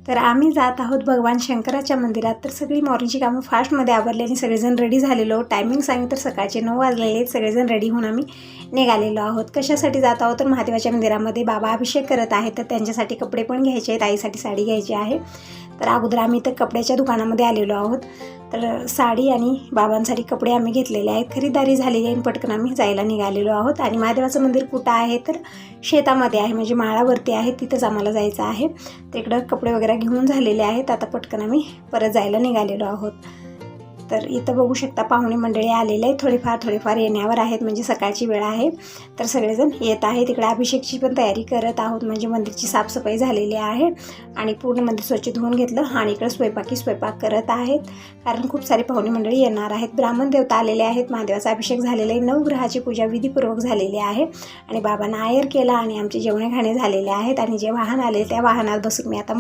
तर आम्ही जात आहोत भगवान शंकराच्या मंदिरात. तर सगळी मॉर्निंगची कामं फास्टमध्ये आवरली आणि सगळेजण रेडी झालेलो. टायमिंग सांगितलं तर सकाळचे 9 वाजलेले आहेत. सगळेजण रेडी होऊन आम्ही निघालेलो आहोत. कशासाठी जात आहोत तर महादेवाच्या मंदिरामध्ये बाबा अभिषेक करत आहेत, तर त्यांच्यासाठी कपडे पण घ्यायचे आहेत, आईसाठी साडी घ्यायची आहे. तर अगोदर आम्ही तर कपड्याच्या दुकानामध्ये आलेलो आहोत. तर साडी आणि बाबांसाठी कपडे आम्ही घेतलेले आहेत. खरीदारी झालेली आहे आणि पटकन आम्ही जायला निघालेलो आहोत. आणि महादेवाचं मंदिर कुठं आहे तर शेतामध्ये आहे, म्हणजे माळावरती आहे, तिथंच आम्हाला जायचं आहे. तर इकडं कपडे वगैरे घेऊन झालेले आहेत. आता पटकन आम्ही परत जायला निघालेलो आहोत. तर इथं बघू शकता पाहुणे मंडळी आलेले आहेत, थोडेफार येण्यावर आहेत, म्हणजे सकाळची वेळ आहे. तर सगळेजण येत आहेत. इकडे अभिषेकची पण तयारी करत आहोत, म्हणजे मंदिरची साफसफाई झालेली आहे आणि पूर्ण मंदिर स्वच्छ धुवून घेतलं. आणि इकडे स्वयंपाक करत आहेत, कारण खूप सारे पाहुणे मंडळी येणार आहेत. ब्राह्मण देवता आलेले आहेत. महादेवाचा अभिषेक झालेला आहे. नवग्रहाची पूजा विधीपूर्वक झालेली आहे आणि बाबांना आयर केला आणि आमचे जेवणे खाणे झालेले आहेत. आणि जे वाहन आले त्या वाहनात बसून मी आता